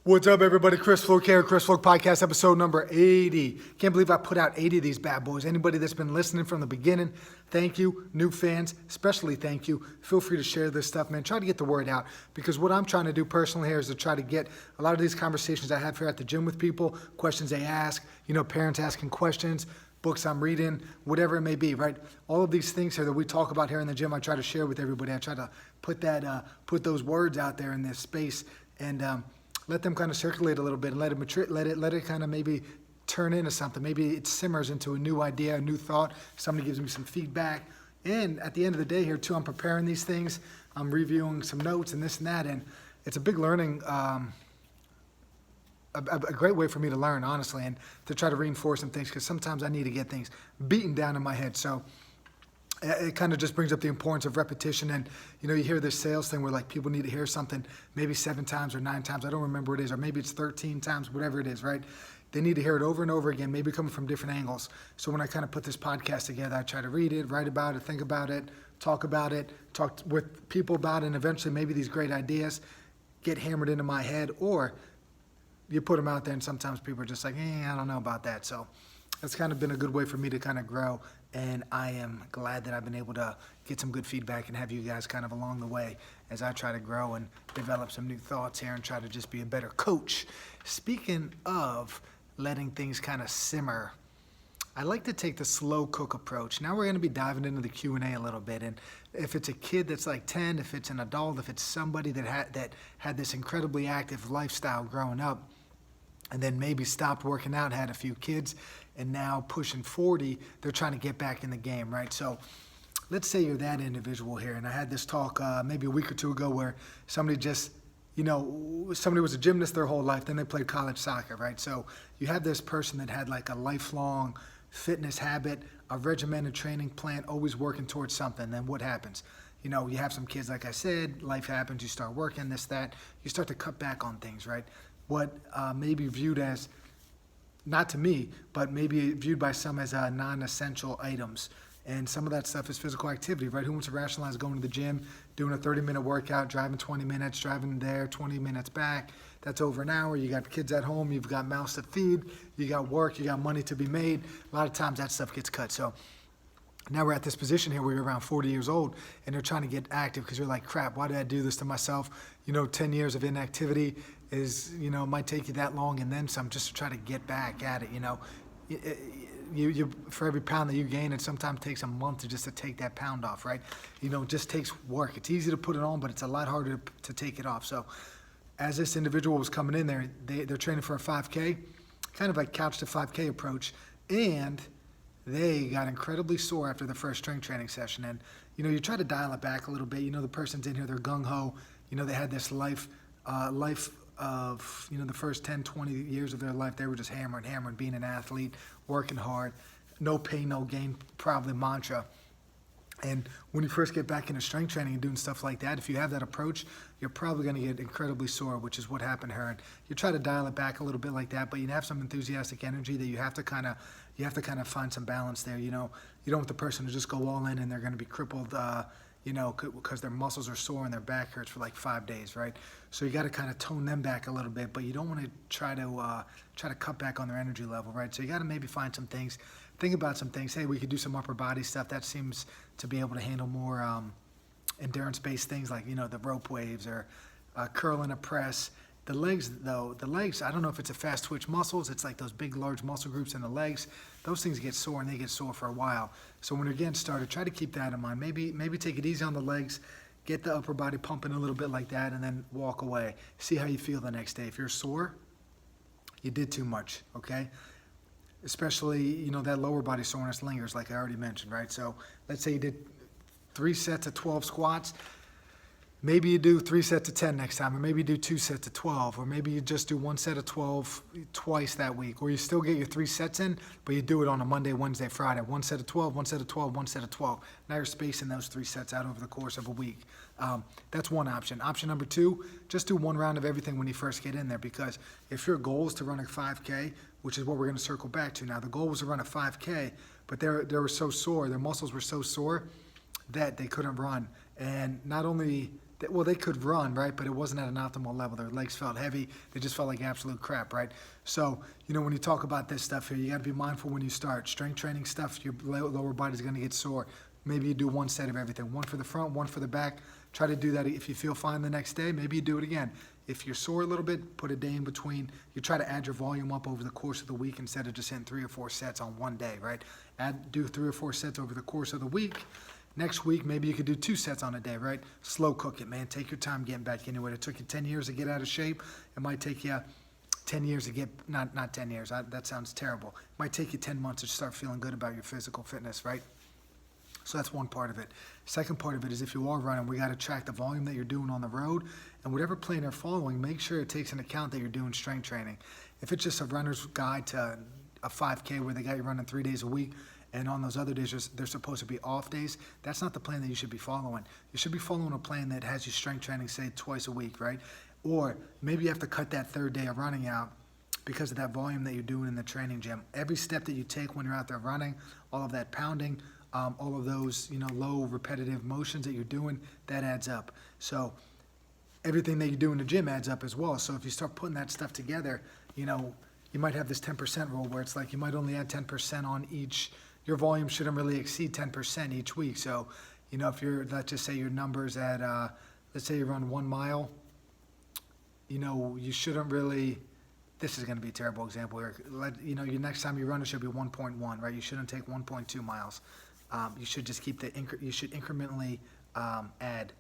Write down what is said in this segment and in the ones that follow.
What's up, everybody? Chris Floke here, Chris Floke Podcast, episode number 80. Can't believe I put out 80 of these bad boys. Anybody that's been listening from the beginning, thank you. New fans, especially thank you. Feel free to share this stuff, man. Try to get the word out, because what I'm trying to do personally here is to try to get a lot of these conversations I have here at the gym with people, questions they ask, parents asking questions, books I'm reading, whatever it may be, right? All of these things here that we talk about here in the gym, I try to share with everybody. I try to put those words out there in this space and let them kind of circulate a little bit and let it mature, let it kind of maybe turn into something. Maybe it simmers into a new idea, a new thought. Somebody gives me some feedback. And at the end of the day here too, I'm preparing these things. I'm reviewing some notes and this and that. And it's a big learning, a great way for me to learn, honestly, and to try to reinforce some things, because sometimes I need to get things beaten down in my head. So it kind of just brings up the importance of repetition. And, you hear this sales thing where like people need to hear something maybe 7 times or 9 times. I don't remember what it is, or maybe it's 13 times, whatever it is, right? They need to hear it over and over again, maybe coming from different angles. So when I kind of put this podcast together, I try to read it, write about it, think about it, talk with people about it, and eventually maybe these great ideas get hammered into my head, or you put them out there and sometimes people are just like, I don't know about that. So that's kind of been a good way for me to kind of grow, and I am glad that I've been able to get some good feedback and have you guys kind of along the way as I try to grow and develop some new thoughts here and try to just be a better coach. Speaking of letting things kind of simmer, I like to take the slow cook approach. Now we're going to be diving into the Q&A a little bit, and if it's a kid that's like 10, if it's an adult, if it's somebody that had this incredibly active lifestyle growing up, and then maybe stopped working out, had a few kids, and now pushing 40, they're trying to get back in the game, right? So let's say you're that individual here, and I had this talk maybe a week or two ago where somebody just, somebody was a gymnast their whole life, then they played college soccer, right? So you have this person that had like a lifelong fitness habit, a regimented training plan, always working towards something. Then what happens? You have some kids, like I said, life happens, you start working, this, that, you start to cut back on things, right? What may be viewed as, not to me, but maybe viewed by some as non-essential items. And some of that stuff is physical activity, right? Who wants to rationalize going to the gym, doing a 30-minute workout, driving 20 minutes, driving there, 20 minutes back? That's over an hour. You got kids at home. You've got mouths to feed. You got work. You got money to be made. A lot of times that stuff gets cut. So now we're at this position here where you're around 40 years old and they're trying to get active because you're like, crap, why did I do this to myself? 10 years of inactivity is, might take you that long and then some, just to try to get back at it. You for every pound that you gain, it sometimes takes a month to take that pound off, right? It just takes work. It's easy to put it on, but it's a lot harder to take it off. So as this individual was coming in there, they're training for a 5K, kind of like couch to 5K approach, and they got incredibly sore after the first strength training session. And, you try to dial it back a little bit. The person's in here, they're gung-ho. They had this life of, the first 10, 20 years of their life, they were just hammering, being an athlete, working hard, no pain, no gain, probably mantra. And when you first get back into strength training and doing stuff like that, if you have that approach, you're probably going to get incredibly sore, which is what happened to her. And you try to dial it back a little bit like that, but you have some enthusiastic energy that you have to kind of find some balance there. You don't want the person to just go all in and they're going to be crippled, because their muscles are sore and their back hurts for like 5 days, right? So you got to kind of tone them back a little bit, but you don't want to try to cut back on their energy level, right? So you got to maybe find some things, think about some things. Hey, we could do some upper body stuff that seems to be able to handle more endurance-based things like, the rope waves or curl and a press. The legs, I don't know if it's a fast twitch muscles. It's like those big, large muscle groups in the legs. Those things get sore, and they get sore for a while. So when you're getting started, try to keep that in mind. Maybe take it easy on the legs, get the upper body pumping a little bit like that, and then walk away. See how you feel the next day. If you're sore, you did too much, okay? Especially, that lower body soreness lingers, like I already mentioned, right? So let's say you did 3 sets of 12 squats. Maybe you do 3 sets of 10 next time, or maybe you do 2 sets of 12, or maybe you just do 1 set of 12 twice that week, or you still get your 3 sets in, but you do it on a Monday, Wednesday, Friday. 1 set of 12, 1 set of 12, 1 set of 12. Now you're spacing those 3 sets out over the course of a week. That's one option. Option number 2, just do 1 round of everything when you first get in there, because if your goal is to run a 5K, which is what we're going to circle back to now, the goal was to run a 5K, but they were so sore, their muscles were so sore that they couldn't run. And not only well, they could run, right? But it wasn't at an optimal level. Their legs felt heavy. They just felt like absolute crap, right? So, when you talk about this stuff here, you got to be mindful when you start. Strength training stuff, your lower body's going to get sore. Maybe you do one set of everything, one for the front, one for the back. Try to do that. If you feel fine the next day, maybe you do it again. If you're sore a little bit, put a day in between. You try to add your volume up over the course of the week instead of just hitting 3 or 4 sets on one day, right? Do 3 or 4 sets over the course of the week. Next week, maybe you could do 2 sets on a day, right? Slow cook it, man. Take your time getting back into it. It took you 10 years to get out of shape. It might take you 10 years to get, not 10 years, that sounds terrible. It might take you 10 months to start feeling good about your physical fitness, right? So that's one part of it. Second part of it is if you are running, we got to track the volume that you're doing on the road, and whatever plan you're following, make sure it takes into account that you're doing strength training. If it's just a runner's guide to a 5K where they got you running 3 days a week, and on those other days they're supposed to be off days, that's not the plan that you should be following. You should be following a plan that has you strength training, say, twice a week, right? Or maybe you have to cut that 3rd day of running out because of that volume that you're doing in the training gym. Every step that you take when you're out there running, all of that pounding, all of those, low repetitive motions that you're doing, that adds up. So everything that you do in the gym adds up as well. So if you start putting that stuff together, you might have this 10% rule where it's like you might only add 10% on each. Your volume shouldn't really exceed 10% each week. So, if let's just say your numbers at, let's say you run 1 mile, you shouldn't really, this is going to be a terrible example here. Your next time you run, it should be 1.1, right? You shouldn't take 1.2 miles. You should just keep you should incrementally add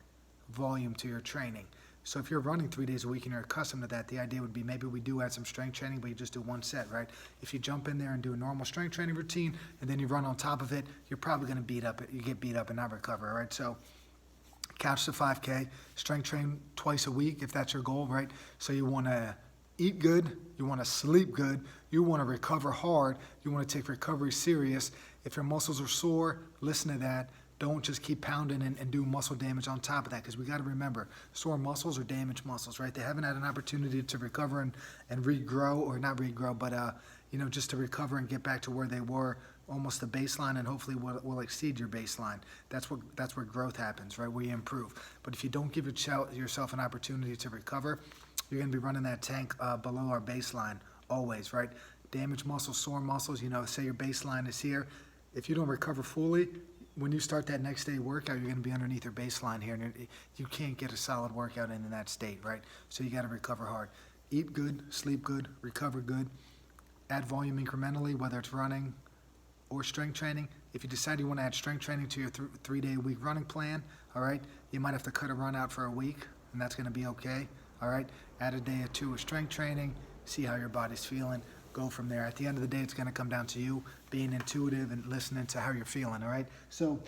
volume to your training. So if you're running 3 days a week and you're accustomed to that, the idea would be maybe we do add some strength training, but you just do 1 set, right? If you jump in there and do a normal strength training routine and then you run on top of it, you're probably going to get beat up and not recover, right? So couch to 5K, strength train twice a week if that's your goal, right? So you want to eat good, you want to sleep good, you want to recover hard, you want to take recovery serious. If your muscles are sore, listen to that. Don't just keep pounding and do muscle damage on top of that, because we got to remember, sore muscles are damaged muscles, right? They haven't had an opportunity to recover and regrow, or not regrow, but just to recover and get back to where they were, almost the baseline, and hopefully will exceed your baseline. That's where growth happens, right? Where you improve. But if you don't give yourself an opportunity to recover, you're going to be running that tank below our baseline always, right? Damaged muscles, sore muscles. Say your baseline is here. If you don't recover fully, when you start that next day workout, you're going to be underneath your baseline here, and you can't get a solid workout in that state, right? So you got to recover hard. Eat good, sleep good, recover good. Add volume incrementally, whether it's running or strength training. If you decide you want to add strength training to your 3-day-a-week running plan, all right, you might have to cut a run out for a week, and that's going to be okay, all right? Add a day or 2 of strength training, see how your body's feeling. Go from there. At the end of the day, it's going to come down to you being intuitive and listening to how you're feeling, all right? So,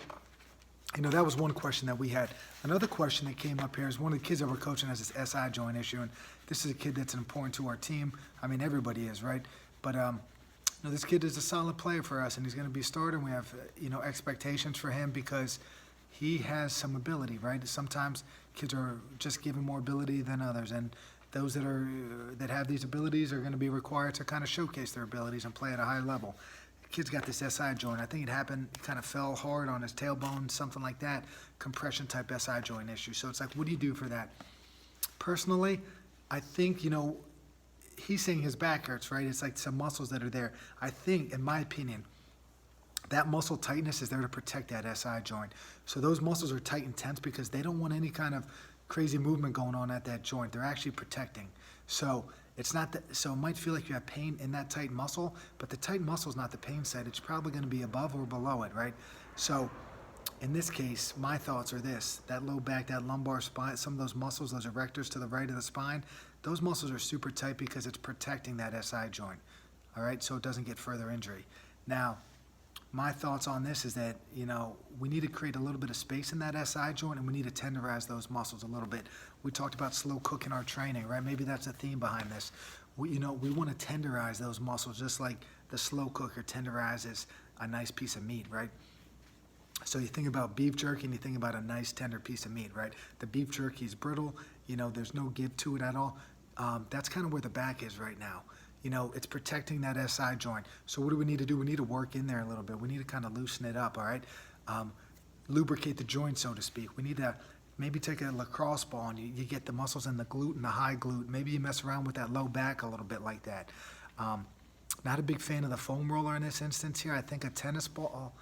that was one question that we had. Another question that came up here is one of the kids that we're coaching has this SI joint issue, and this is a kid that's important to our team. I mean, everybody is, right? But, this kid is a solid player for us, and he's going to be a starter, and we have, expectations for him because he has some ability, right? Sometimes kids are just given more ability than others, and those that have these abilities are going to be required to kind of showcase their abilities and play at a high level. The kid's got this SI joint. I think it happened, he kind of fell hard on his tailbone, something like that, compression type SI joint issue. So it's like, what do you do for that? Personally, I think, he's saying his back hurts, right? It's like some muscles that are there. I think, in my opinion, that muscle tightness is there to protect that SI joint. So those muscles are tight and tense because they don't want any kind of crazy movement going on at that joint. They're actually protecting. So it's not that, so it might feel like you have pain in that tight muscle, but the tight muscle is not the pain side. It's probably going to be above or below it, right? So in this case, my thoughts are this: that low back, that lumbar spine, some of those muscles, those erectors to the right of the spine, those muscles are super tight because it's protecting that SI joint, all right? So it doesn't get further injury. Now, my thoughts on this is that, we need to create a little bit of space in that SI joint, and we need to tenderize those muscles a little bit. We talked about slow cooking our training, right? Maybe that's a theme behind this. We want to tenderize those muscles just like the slow cooker tenderizes a nice piece of meat, right? So you think about beef jerky and you think about a nice tender piece of meat, right? The beef jerky is brittle, there's no give to it at all. That's kind of where the back is right now. It's protecting that SI joint. So what do we need to do? We need to work in there a little bit. We need to kind of loosen it up, all right? Lubricate the joint, so to speak. We need to Maybe take a lacrosse ball and you get the muscles in the glute and the high glute. Maybe you mess around with that low back a little bit like that. Not a big fan of the foam roller in this instance here. I think a tennis ball,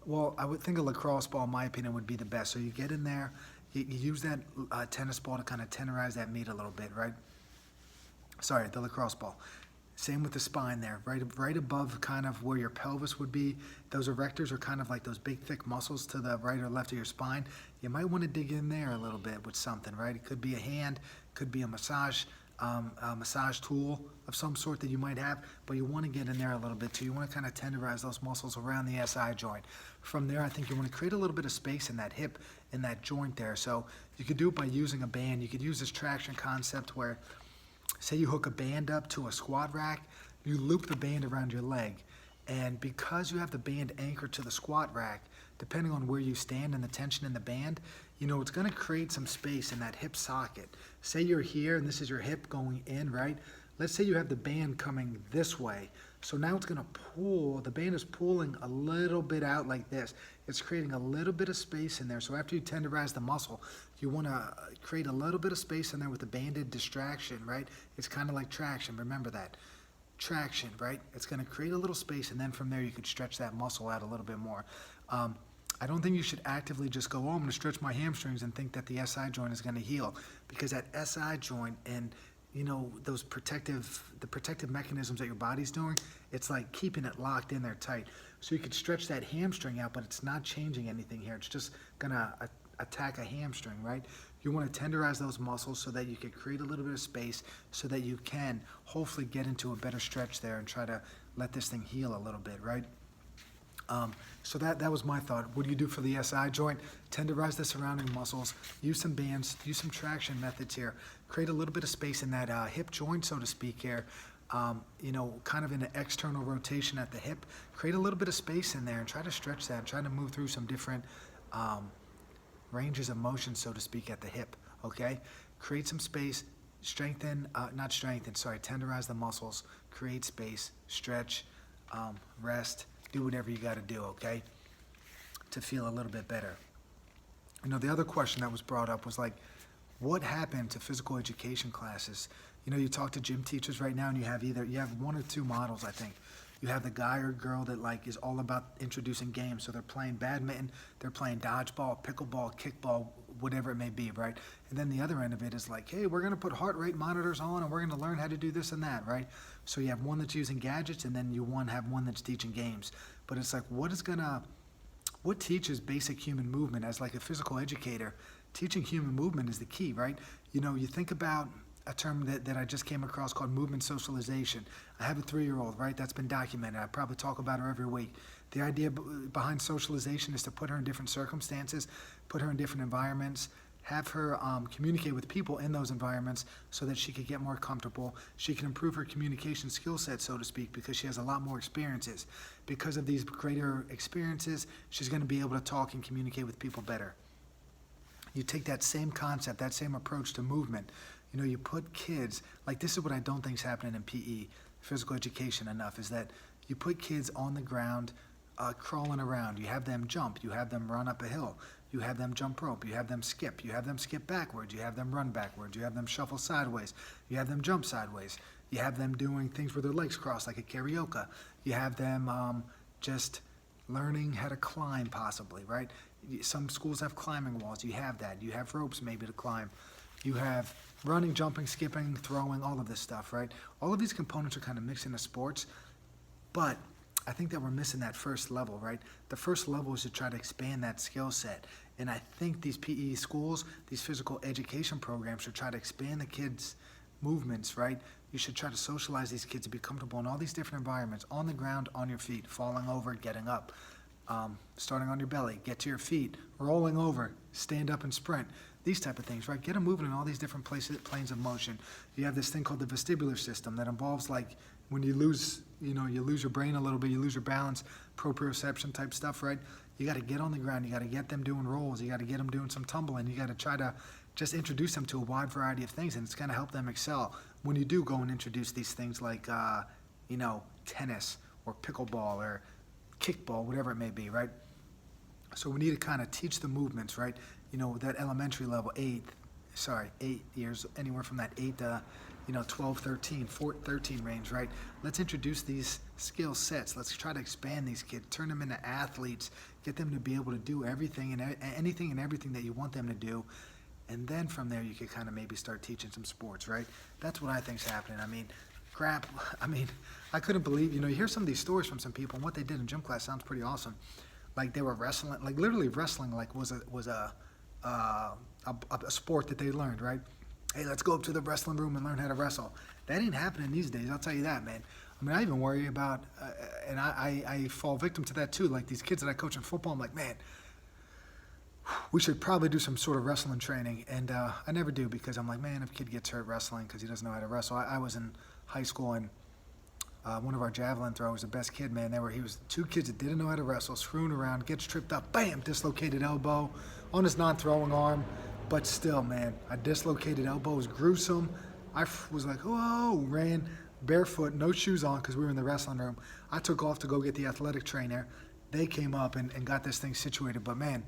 well, I would think a lacrosse ball, in my opinion, would be the best. So you get in there, you use that tennis ball to kind of tenderize that meat a little bit, right? Sorry, the lacrosse ball. Same with the spine there, right above kind of where your pelvis would be. Those erectors are kind of like those big, thick muscles to the right or left of your spine. You might want to dig in there a little bit with something, right? It could be a hand, could be a massage tool of some sort that you might have, but you want to get in there a little bit too. You want to kind of tenderize those muscles around the SI joint. From there, I think you want to create a little bit of space in that hip, in that joint there. So you could do it by using a band. You could use this traction concept where, say you hook a band up to a squat rack, you loop the band around your leg. And because you have the band anchored to the squat rack, depending on where you stand and the tension in the band, it's going to create some space in that hip socket. Say you're here and this is your hip going in, right? Let's say you have the band coming this way. So now it's going to pull, the band is pulling a little bit out like this. It's creating a little bit of space in there. So after you tenderize the muscle, you want to create a little bit of space in there with the banded distraction, right? It's kind of like traction. Remember that. Traction, right? It's going to create a little space, and then from there you could stretch that muscle out a little bit more. I don't think you should actively just go, I'm going to stretch my hamstrings and think that the SI joint is going to heal, because that SI joint and the protective mechanisms that your body's doing, it's like keeping it locked in there tight. So you could stretch that hamstring out, but it's not changing anything here. It's just gonna attack a hamstring, right? You want to tenderize those muscles so that you can create a little bit of space so that you can hopefully get into a better stretch there and try to let this thing heal a little bit, right? So that was my thought. What do you do for the SI joint? Tenderize the surrounding muscles, use some bands, use some traction methods here, create a little bit of space in that hip joint, so to speak here, kind of in an external rotation at the hip. Create a little bit of space in there and try to stretch that, try to move through some different ranges of motion, so to speak, at the hip, okay? Create some space, tenderize the muscles, create space, stretch, rest, do whatever you got to do, okay, to feel a little bit better. The other question that was brought up was like, what happened to physical education classes? You talk to gym teachers right now, and you have one or two models, I think. You have the guy or girl that is all about introducing games. So they're playing badminton, they're playing dodgeball, pickleball, kickball, whatever it may be, right? And then the other end of it is like, hey, we're going to put heart rate monitors on and we're going to learn how to do this and that, right? So you have one that's using gadgets, and then you have one that's teaching games. But it's like, what teaches basic human movement? As like a physical educator, teaching human movement is the key, right? You think about a term that I just came across called movement socialization. I have a 3-year-old, right? That's been documented. I probably talk about her every week. The idea behind socialization is to put her in different circumstances, put her in different environments, have her communicate with people in those environments so that she could get more comfortable. She can improve her communication skill set, so to speak, because she has a lot more experiences. Because of these greater experiences, she's going to be able to talk and communicate with people better. You take that same concept, that same approach to movement. You put kids, like this is what I don't think is happening in PE, physical education enough, is that you put kids on the ground crawling around. You have them jump, you have them run up a hill, you have them jump rope, you have them skip backwards, you have them run backwards, you have them shuffle sideways, you have them jump sideways, you have them doing things where their legs cross like a karaoke, you have them just learning how to climb possibly, right? Some schools have climbing walls, you have that, you have ropes maybe to climb. You have running, jumping, skipping, throwing, all of this stuff, right? All of these components are kind of mixed into sports, but I think that we're missing that first level, right? The first level is to try to expand that skill set. And I think these PE schools, these physical education programs should try to expand the kids' movements, right? You should try to socialize these kids to be comfortable in all these different environments, on the ground, on your feet, falling over, getting up, starting on your belly, get to your feet, rolling over, stand up and sprint. These type of things, right? Get them moving in all these different planes of motion. You have this thing called the vestibular system that involves like when you lose your brain a little bit, you lose your balance, proprioception type stuff, right? You got to get on the ground. You got to get them doing rolls. You got to get them doing some tumbling. You got to try to just introduce them to a wide variety of things, and it's going to help them excel when you do go and introduce these things like, tennis or pickleball or kickball, whatever it may be, right? So we need to kind of teach the movements, right? that elementary level, 8 years, anywhere from that 8 to, 12, 13, 13 range, right? Let's introduce these skill sets. Let's try to expand these kids, turn them into athletes, get them to be able to do everything and anything and everything that you want them to do. And then from there, you could kind of maybe start teaching some sports, right? That's what I think's happening. I couldn't believe, you hear some of these stories from some people, and what they did in gym class sounds pretty awesome. Like they were wrestling, like literally wrestling, like was a sport that they learned, right? Hey, let's go up to the wrestling room and learn how to wrestle. That ain't happening these days, I'll tell you that, man. I even worry about, and I fall victim to that too, like these kids that I coach in football, I'm like, man, we should probably do some sort of wrestling training. And I never do, because I'm like, man, if a kid gets hurt wrestling because he doesn't know how to wrestle. I was in high school, and one of our javelin throwers, the best kid, man, he was 2 kids that didn't know how to wrestle, screwing around, gets tripped up, bam, dislocated elbow on his non-throwing arm. But still, man, a dislocated elbow is gruesome. I was like, whoa, ran barefoot, no shoes on, because we were in the wrestling room. I took off to go get the athletic trainer. They came up and got this thing situated. But man,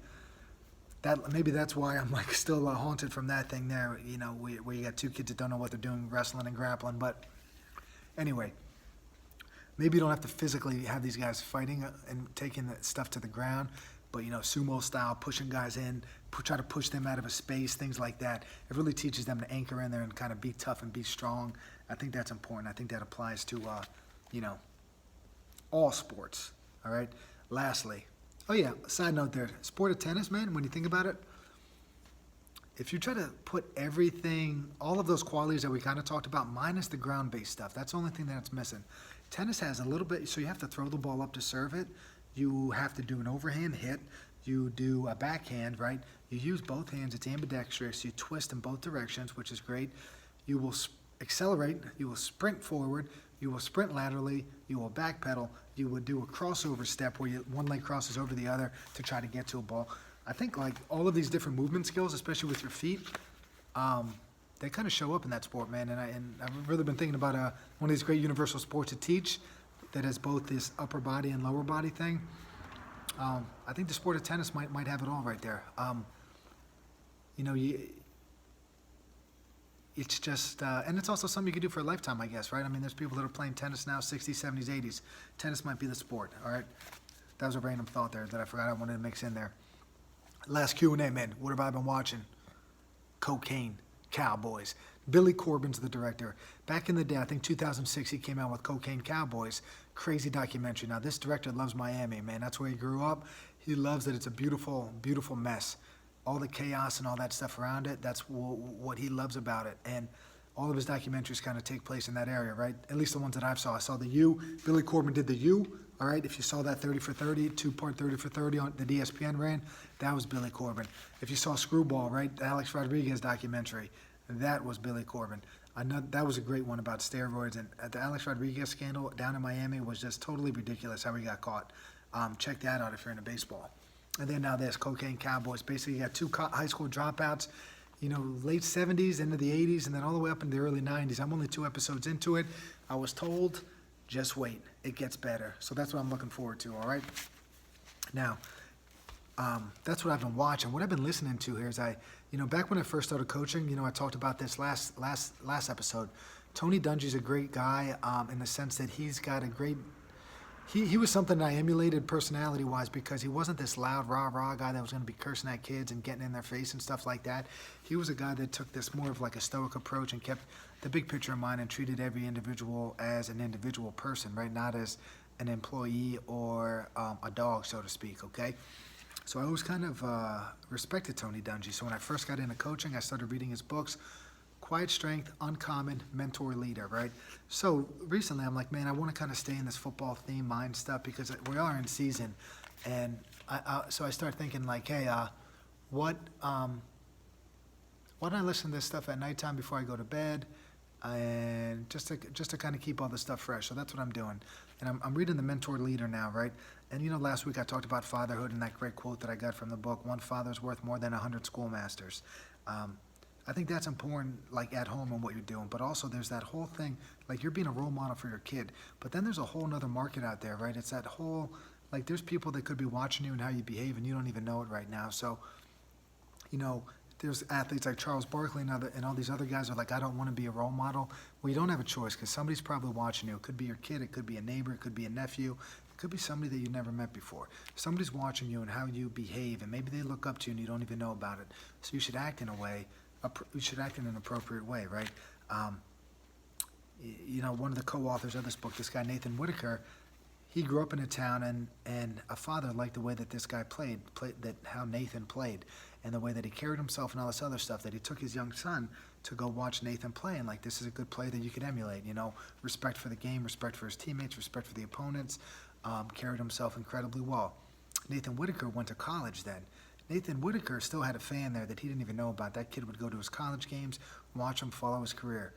maybe that's why I'm like still haunted from that thing there, where you got 2 kids that don't know what they're doing, wrestling and grappling. But anyway, maybe you don't have to physically have these guys fighting and taking the stuff to the ground, but sumo style, pushing guys in, try to push them out of a space, things like that. It really teaches them to anchor in there and kind of be tough and be strong. I think that's important. I think that applies to, all sports, all right? Lastly, side note there, sport of tennis, man, when you think about it, if you try to put everything, all of those qualities that we kind of talked about, minus the ground-based stuff, that's the only thing that's missing. Tennis has a little bit, so you have to throw the ball up to serve it. You have to do an overhand hit. You do a backhand, right? You use both hands. It's ambidextrous. You twist in both directions, which is great. You will accelerate. You will sprint forward. You will sprint laterally. You will backpedal. You will do a crossover step where one leg crosses over the other to try to get to a ball. I think like all of these different movement skills, especially with your feet, they kind of show up in that sport, man. And I've really been thinking about one of these great universal sports to teach that has both this upper body and lower body thing. I think the sport of tennis might have it all right there. It's just, and it's also something you can do for a lifetime, I guess, right? There's people that are playing tennis now, 60s, 70s, 80s. Tennis might be the sport, all right? That was a random thought there that I forgot I wanted to mix in there. Last Q&A, man. What have I been watching? Cocaine Cowboys. Billy Corben's the director. Back in the day, I think 2006, he came out with Cocaine Cowboys. Crazy documentary. Now, this director loves Miami, man. That's where he grew up. He loves that it's a beautiful, beautiful mess. All the chaos and all that stuff around it, that's what he loves about it. And all of his documentaries kind of take place in that area, right? At least the ones that I saw The U. Billy Corben did The U, all right? If you saw that 30 for 30, 2-part 30 for 30 on the ESPN ran, that was Billy Corben. If you saw Screwball, right, the Alex Rodriguez documentary, that was Billy Corben. That was a great one about steroids. And the Alex Rodriguez scandal down in Miami was just totally ridiculous how he got caught. Check that out if you're into baseball. And then now there's Cocaine Cowboys. Basically, you got 2 high school dropouts, late 70s into the 80s, and then all the way up into the early 90s. I'm only 2 episodes into it. I was told, just wait. It gets better. So that's what I'm looking forward to, all right? Now, that's what I've been watching. What I've been listening to here is back when I first started coaching, I talked about this last episode. Tony Dungy's a great guy in the sense that he's got a great, he was something I emulated personality-wise because he wasn't this loud, rah-rah guy that was going to be cursing at kids and getting in their face and stuff like that. He was a guy that took this more of like a stoic approach and kept the big picture in mind and treated every individual as an individual person, right? Not as an employee or a dog, so to speak, okay? So I always kind of respected Tony Dungy. So when I first got into coaching, I started reading his books, Quiet Strength, Uncommon, Mentor, Leader, right? So recently I'm like, man, I want to kind of stay in this football theme mind stuff because we are in season. And so I start thinking like, hey, why don't I listen to this stuff at nighttime before I go to bed? And just to kind of keep all this stuff fresh. So that's what I'm doing. And I'm reading the Mentor Leader now, right? And last week I talked about fatherhood and that great quote that I got from the book, one father's worth more than 100 schoolmasters. I think that's important, like at home and what you're doing, but also there's that whole thing, like you're being a role model for your kid, but then there's a whole nother market out there, right? It's that whole, like there's people that could be watching you and how you behave and you don't even know it right now. So You know, there's athletes like Charles Barkley and all these other guys are like, I don't want to be a role model. Well, you don't have a choice because somebody's probably watching you. It could be your kid, it could be a neighbor, it could be a nephew, it could be somebody that you've never met before. Somebody's watching you and how you behave, and maybe they look up to you and you don't even know about it. So you should act in a way, you should act in an appropriate way, right? You know, one of the co-authors of this book, this guy Nathan Whitaker, he grew up in a town, and a father liked the way that this guy played that how Nathan played, and the way that he carried himself and all this other stuff, that he took his young son to go watch Nathan play, and like, this is a good play that you could emulate, you know, respect for the game, respect for his teammates, respect for the opponents, carried himself incredibly well. Nathan Whitaker went to college then. Nathan Whitaker still had a fan there that he didn't even know about. That kid would go to his college games, watch him, follow his career.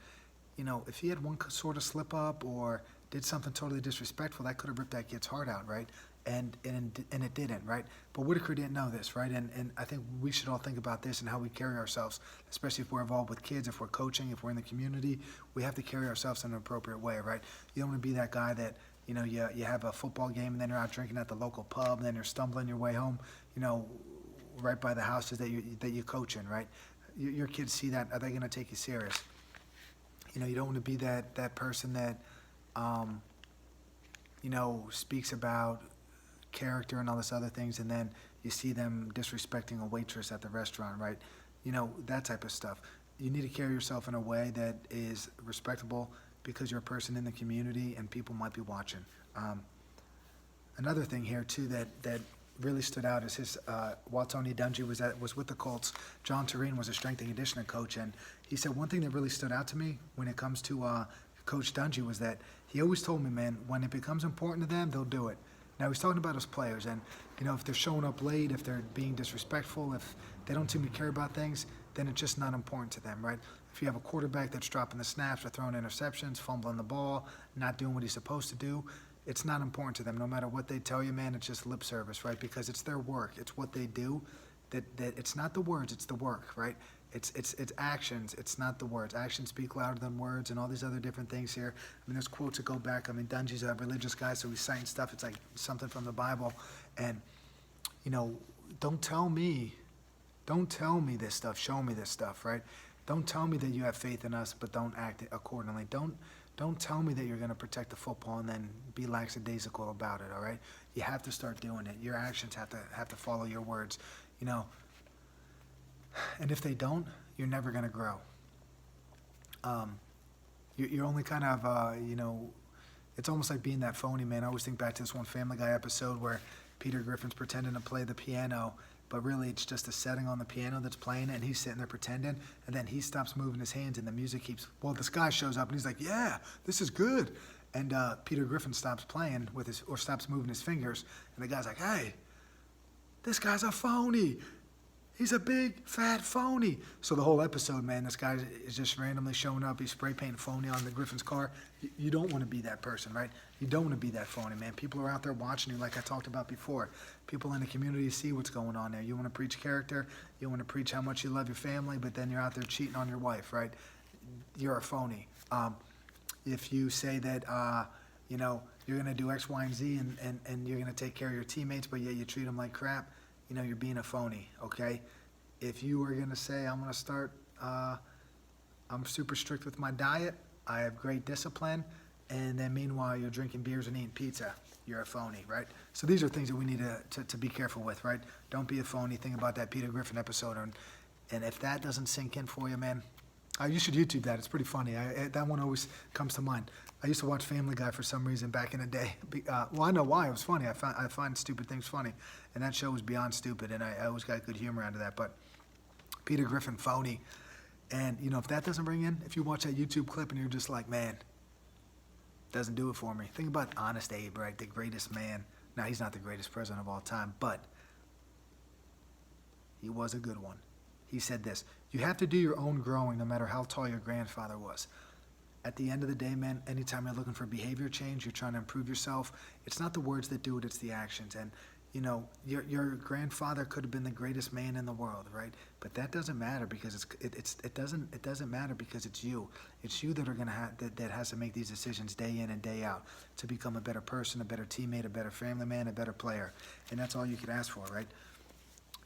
You know, if he had one sort of slip up or did something totally disrespectful, that could have ripped that kid's heart out, right? And it didn't, right? But Whitaker didn't know this, right? And I think we should all think about this and how we carry ourselves, especially if we're involved with kids, if we're coaching, if we're in the community. We have to carry ourselves in an appropriate way, right? You don't want to be that guy that, you know, you have a football game and then you're out drinking at the local pub and then you're stumbling your way home, you know, right by the houses that you coach in, right? Your kids see that. Are they going to take you serious? You know, you don't want to be that person that, you know, speaks about character and all this other things, and then you see them disrespecting a waitress at the restaurant, right? You know, that type of stuff. You need to carry yourself in a way that is respectable because you're a person in the community and people might be watching. Another thing here, too, that really stood out is his, while Tony Dungy was with the Colts, John Tureen was a strength and conditioning coach, and he said one thing that really stood out to me when it comes to Coach Dungy was that he always told me, man, when it becomes important to them, they'll do it. Now, he's talking about his players, and, you know, if they're showing up late, if they're being disrespectful, if they don't seem to care about things, then it's just not important to them, right? If you have a quarterback that's dropping the snaps or throwing interceptions, fumbling the ball, not doing what he's supposed to do, it's not important to them. No matter what they tell you, man, it's just lip service, right? Because it's their work. It's what they do. That it's not the words, it's the work, right? It's actions, it's not the words. Actions speak louder than words and all these other different things here. I mean, there's quotes that go back. I mean, Dungy's a religious guy, so he's citing stuff. It's like something from the Bible. And, you know, don't tell me this stuff. Show me this stuff, right? Don't tell me that you have faith in us, but don't act accordingly. Don't tell me that you're going to protect the football and then be lackadaisical about it, all right? You have to start doing it. Your actions have to follow your words, you know. And if they don't, you're never going to grow. You're only kind of, you know, it's almost like being that phony, man. I always think back to this one Family Guy episode where Peter Griffin's pretending to play the piano, but really it's just a setting on the piano that's playing it, and he's sitting there pretending, and then he stops moving his hands, and the music keeps, well, this guy shows up, and he's like, yeah, this is good. And Peter Griffin stops playing or stops moving his fingers, and the guy's like, hey, this guy's a phony. He's a big, fat phony. So the whole episode, man, this guy is just randomly showing up. He's spray painting phony on the Griffin's car. You don't want to be that person, right? You don't want to be that phony, man. People are out there watching you, like I talked about before. People in the community see what's going on there. You want to preach character. You want to preach how much you love your family, but then you're out there cheating on your wife, right? You're a phony. If you say that, you know, you're going to do X, Y, and Z, and you're going to take care of your teammates, but yet you treat them like crap, you know, you're being a phony, okay? If you are going to say, I'm going to start, I'm super strict with my diet, I have great discipline, and then meanwhile you're drinking beers and eating pizza, you're a phony, right? So these are things that we need to be careful with, right? Don't be a phony. Think about that Peter Griffin episode, and if that doesn't sink in for you, man, you should YouTube that. It's pretty funny. That one always comes to mind. I used to watch Family Guy for some reason back in the day. Well, I know why. It was funny. I find stupid things funny. And that show was beyond stupid, and I always got good humor out of that. But Peter Griffin, phony. And, you know, if that doesn't bring in, if you watch that YouTube clip and you're just like, man, doesn't do it for me. Think about Honest Abe, right? The greatest man. Now, he's not the greatest president of all time, but he was a good one. He said this, you have to do your own growing no matter how tall your grandfather was. At the end of the day, man, anytime you're looking for behavior change, you're trying to improve yourself, it's not the words that do it, it's the actions. And, you know, your grandfather could have been the greatest man in the world, right? But that doesn't matter because it doesn't matter because it's you. It's you that are gonna that has to make these decisions day in and day out to become a better person, a better teammate, a better family man, a better player. And that's all you could ask for, right?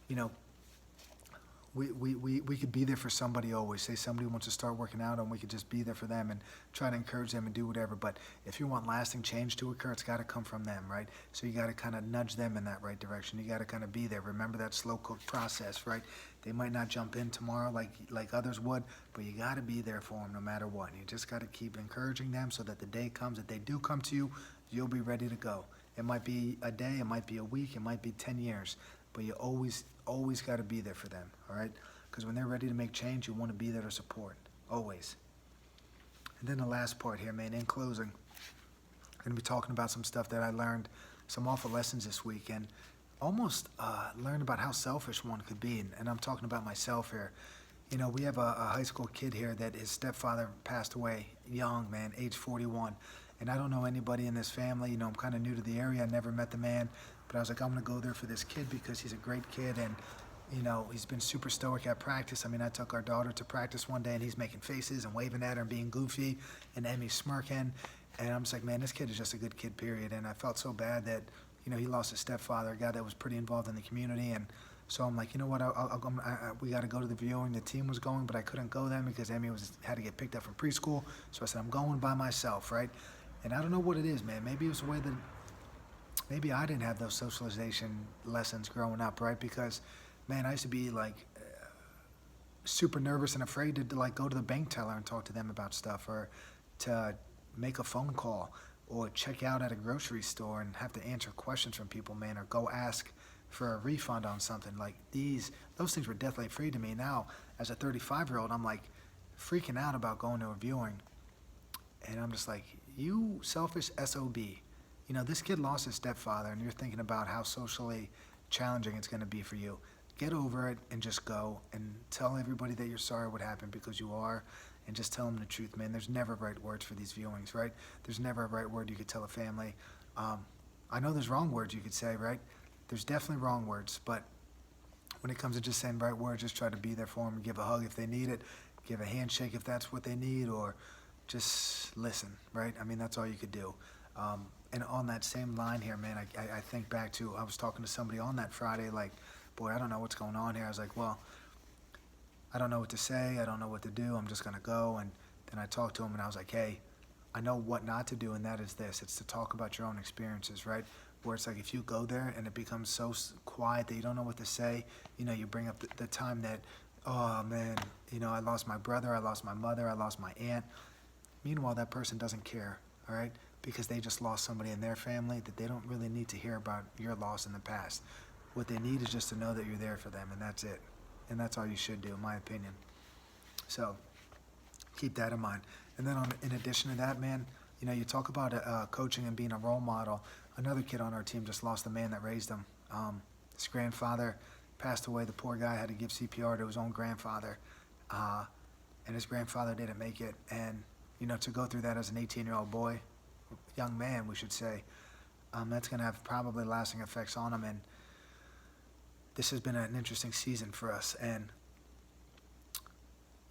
You know, we could be there for somebody always. Say somebody wants to start working out, and we could just be there for them and try to encourage them and do whatever. But if you want lasting change to occur, it's got to come from them, right? So you got to kind of nudge them in that right direction. You got to kind of be there. Remember that slow cook process, right? They might not jump in tomorrow like others would, but you got to be there for them no matter what. You just got to keep encouraging them so that the day comes that they do come to you, you'll be ready to go. It might be a day, it might be a week, it might be 10 years, but you always got to be there for them, all right? Because when they're ready to make change, you want to be there to support, always. And then the last part here, man, in closing, I'm going to be talking about some stuff that I learned, some awful lessons this week, and almost learned about how selfish one could be, and I'm talking about myself here. You know, we have a high school kid here that his stepfather passed away young, man, age 41. And I don't know anybody in this family. You know, I'm kind of new to the area. I never met the man. But I was like, I'm going to go there for this kid because he's a great kid. And, you know, he's been super stoic at practice. I mean, I took our daughter to practice one day, and he's making faces and waving at her and being goofy. And Emmy's smirking. And I'm just like, man, this kid is just a good kid, period. And I felt so bad that, you know, he lost his stepfather, a guy that was pretty involved in the community. And so I'm like, you know what, we got to go to the viewing. The team was going, but I couldn't go then because Emmy had to get picked up from preschool. So I said, I'm going by myself, right? And I don't know what it is, man. Maybe it was the way that maybe I didn't have those socialization lessons growing up, right? Because, man, I used to be like super nervous and afraid to like go to the bank teller and talk to them about stuff, or to make a phone call, or check out at a grocery store and have to answer questions from people, man, or go ask for a refund on something. Like those things were definitely free to me. Now, as a 35-year-old, I'm like freaking out about going to a viewing, and I'm just like, you selfish SOB. You know, this kid lost his stepfather, and you're thinking about how socially challenging it's going to be for you. Get over it and just go and tell everybody that you're sorry what happened, because you are, and just tell them the truth, man. There's never right words for these viewings, right? There's never a right word you could tell a family. I know there's wrong words you could say, right? There's definitely wrong words, but when it comes to just saying right words, just try to be there for them, give a hug if they need it, give a handshake if that's what they need, or just listen, right? I mean, that's all you could do. And on that same line here, man, I think back to, I was talking to somebody on that Friday, like, boy, I don't know what's going on here. I was like, well, I don't know what to say. I don't know what to do. I'm just going to go. And then I talked to him, and I was like, hey, I know what not to do, and that is this. It's to talk about your own experiences, right? Where it's like, if you go there and it becomes so quiet that you don't know what to say, you know, you bring up the time that, oh, man, you know, I lost my brother, I lost my mother, I lost my aunt. Meanwhile, that person doesn't care, all right? Because they just lost somebody in their family, that they don't really need to hear about your loss in the past. What they need is just to know that you're there for them, and that's it. And that's all you should do, in my opinion. So keep that in mind. And then in addition to that, man, you know, you talk about coaching and being a role model. Another kid on our team just lost the man that raised him. His grandfather passed away. The poor guy had to give CPR to his own grandfather, and his grandfather didn't make it. And, you know, to go through that as an 18-year-old boy, young man, we should say, that's going to have probably lasting effects on him. And this has been an interesting season for us. And,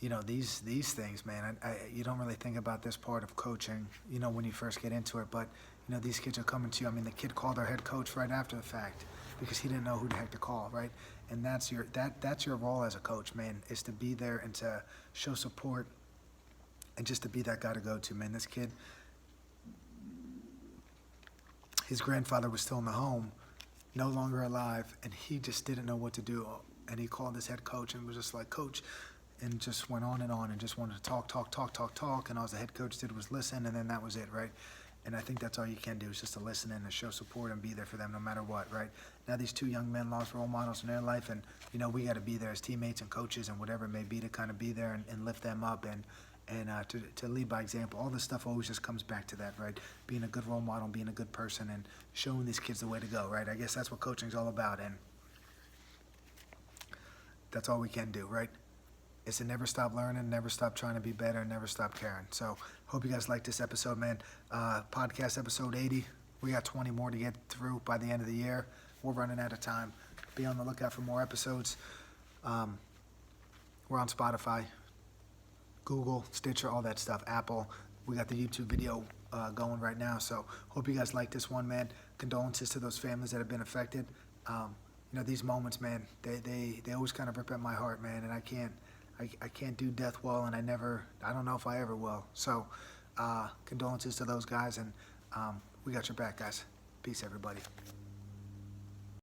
you know, these things, man, you don't really think about this part of coaching, you know, when you first get into it. But, you know, these kids are coming to you. I mean, the kid called our head coach right after the fact because he didn't know who the heck to call, right? And that's your role as a coach, man, is to be there and to show support and just to be that guy to go to, man. This kid, his grandfather was still in the home, no longer alive, and he just didn't know what to do. And he called his head coach and was just like, Coach, and just went on and just wanted to talk. And all the head coach did was listen, and then that was it, right? And I think that's all you can do is just to listen and to show support and be there for them no matter what, right? Now these two young men lost role models in their life, and, you know, we got to be there as teammates and coaches and whatever it may be to kind of be there and lift them up and to lead by example. All this stuff always just comes back to that, right? Being a good role model, being a good person, and showing these kids the way to go, right? I guess that's what coaching's all about, and that's all we can do, right? Is to never stop learning, never stop trying to be better, and never stop caring. So hope you guys like this episode, man. Podcast episode 80. We got 20 more to get through by the end of the year. We're running out of time. Be on the lookout for more episodes. We're on Spotify, Google, Stitcher, all that stuff, Apple. We got the YouTube video going right now. So hope you guys like this one, man. Condolences to those families that have been affected. these moments, man, they always kind of rip at my heart, man, and I can't do death well, and I don't know if I ever will. So, condolences to those guys, and we got your back, guys. Peace, everybody.